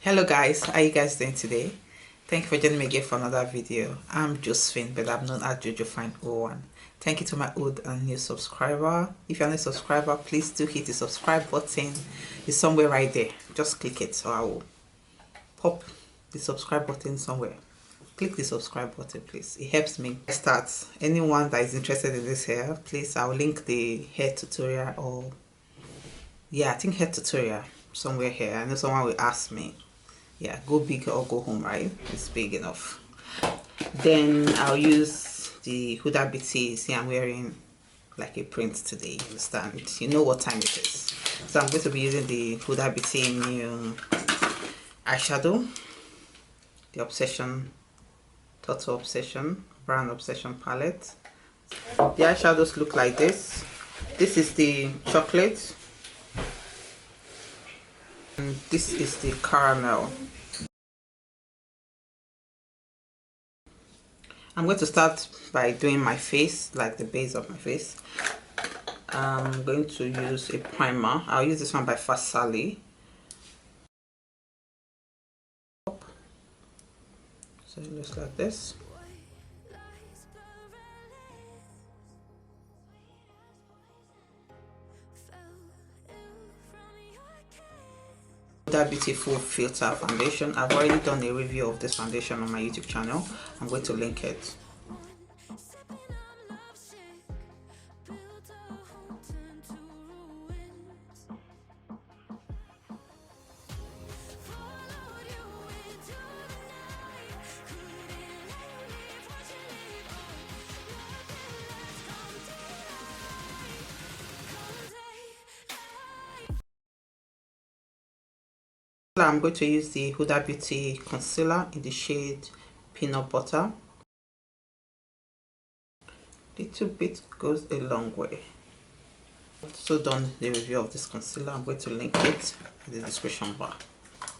Hello guys, how you guys doing today? Thank you for joining me again for another video. I'm Josephine, but I'm known as JojoFine01. Thank you to my old and new subscriber. If you're not a subscriber, please do hit the subscribe button. It's somewhere right there. Just click it, so I will pop the subscribe button somewhere. Click the subscribe button, please. It helps me start. Anyone that is interested in this hair, please, I'll link the hair tutorial, or yeah, I think hair tutorial somewhere here. I know someone will ask me, yeah, go big or go home, right? It's big enough. Then I'll use the Huda BT. See, I'm wearing like a print today, you understand? You know what time it is. So I'm going to be using the Huda BT new eyeshadow, the Obsession, Total Obsession, Brown Obsession palette. The eyeshadows look like this. This is the chocolate. And this is the caramel. I'm going to start by doing my face, like the base of my face. I'm going to use a primer. I'll use this one by Farsáli. So it looks like this. That beautiful filter foundation. I've already done a review of this foundation on my YouTube channel. I'm going to link it. I'm going to use the Huda Beauty concealer in the shade Peanut Butter. Little bit goes a long way. I've also done the review of this concealer. I'm going to link it in the description bar.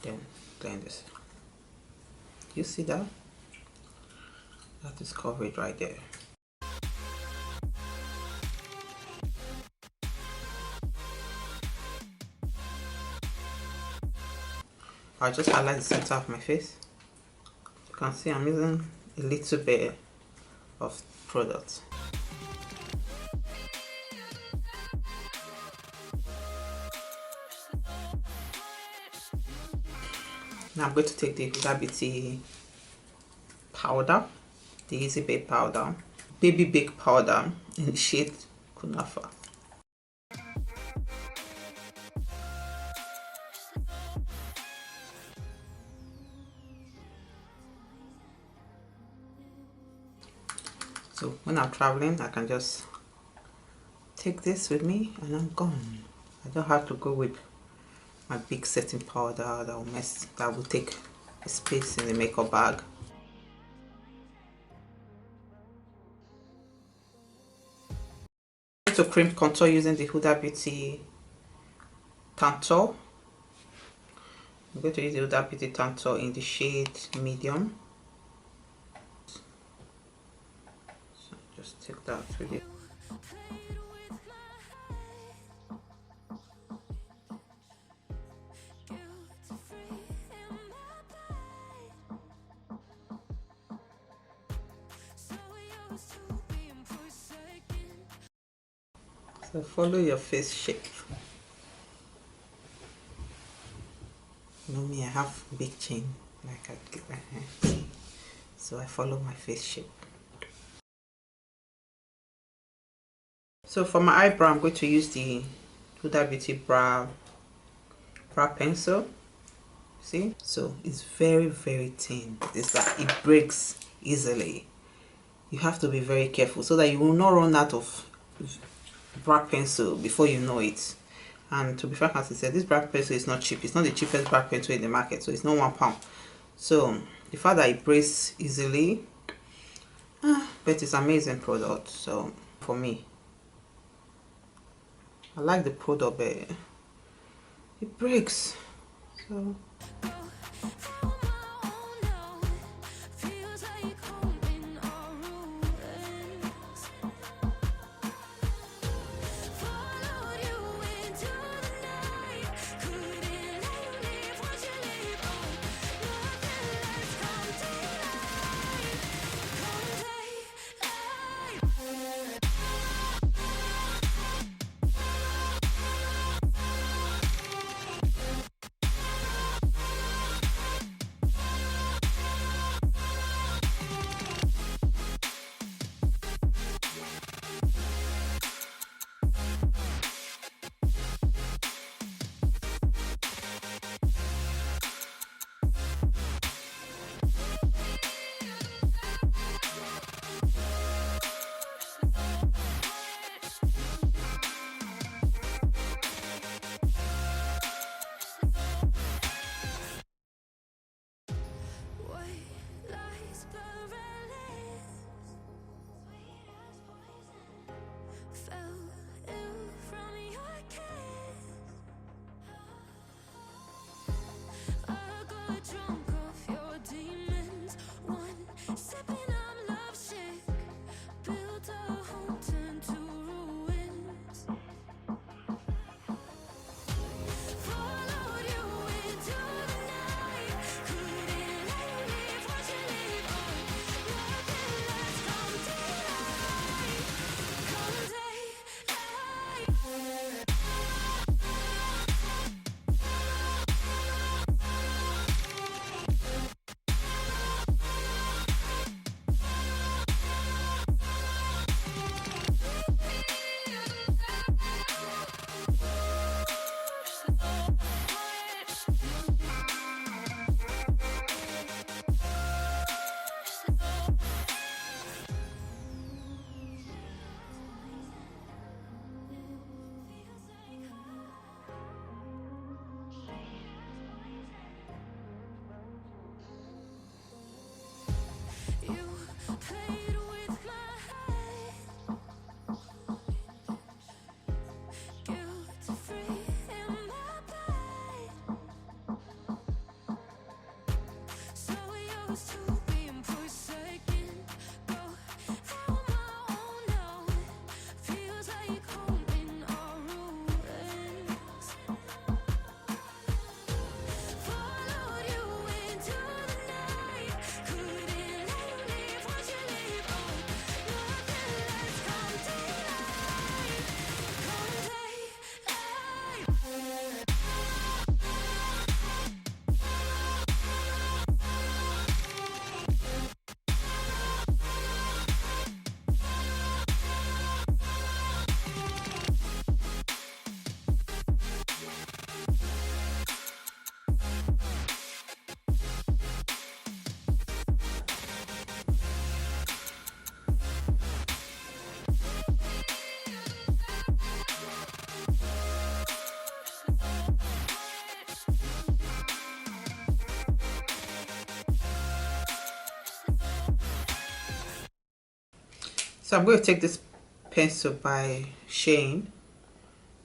Then blend this. You see that? That is coverage right there. I'll just highlight the center of my face. You can see I'm using a little bit of product. Now I'm going to take the Huda Beauty powder, the Easy Bake powder, Baby Bake powder in the shade Kunafa. So when I'm traveling, I can just take this with me and I'm gone. I don't have to go with my big setting powder that will take space in the makeup bag. I'm going to cream contour using the Huda Beauty Tantour. I'm going to use the Huda Beauty Tantour in the shade medium. Just take that with you. So follow your face shape. You know me, I have big chin, like I keep my hand. So I follow my face shape. So for my eyebrow, I'm going to use the Huda Beauty brow pencil. See, so it's very thin. It's like it breaks easily. You have to be very careful so that you will not run out of brow pencil before you know it. And to be frank, as I said, this brow pencil is not cheap. It's not the cheapest brow pencil in the market, so it's not £1. So the fact that it breaks easily, but it's amazing product. So for me, I like the product, but it breaks. So So I'm going to take this pencil by Shane,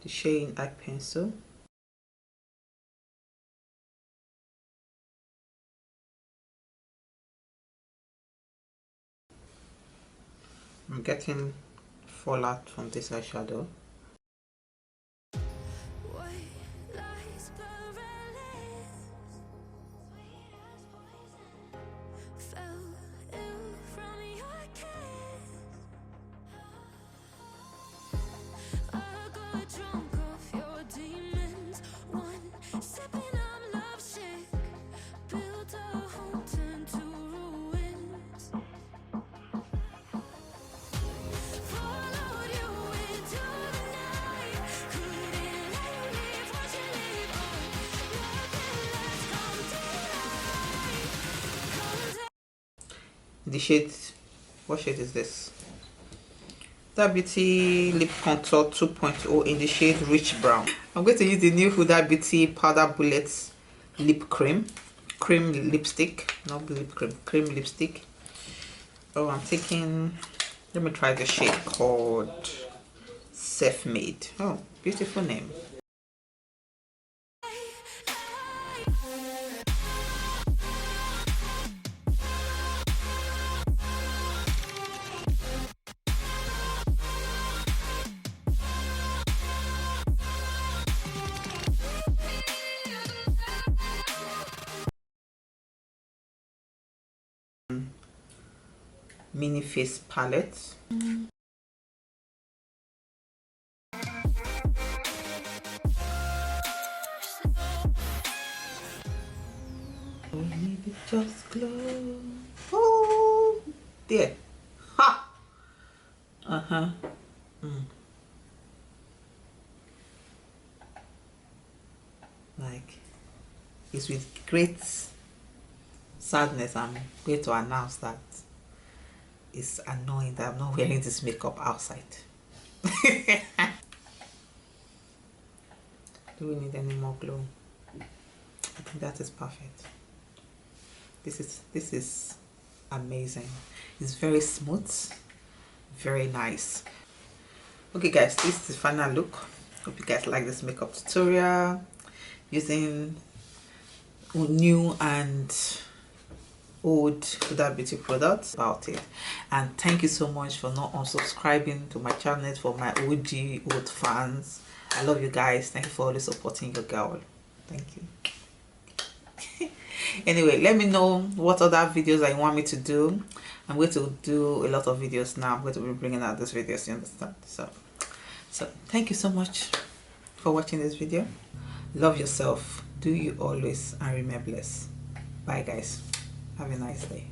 the Shane eye pencil. I'm getting fallout from this eyeshadow. The shade, what shade is this? Huda Beauty Lip Contour 2.0 in the shade Rich Brown. I'm going to use the new Huda Beauty Powder Bullets Lip Cream. Cream lipstick, not lip cream, cream lipstick. Oh, I'm taking, let me try the shade called Self-Made. Oh, beautiful name. Mini face palette. Maybe just glow. Oh, there. Ha. Like, it's with great sadness I'm going to announce that it's annoying that I'm not wearing this makeup outside. Do we need any more glow? I think that is perfect. This is amazing. It's very smooth, very nice. Okay guys, this is the final look. Hope you guys like this makeup tutorial using new and old Huda Beauty products about it. And thank you so much for not unsubscribing to my channel, for my OG old fans. I love you guys. Thank you for always supporting your girl. Thank you. Anyway, let me know what other videos I want me to do. I'm going to do a lot of videos now. I'm going to be bringing out these videos, you understand? So thank you so much for watching this video. Love yourself, do you always, and remember bless. Bye guys, have a nice day.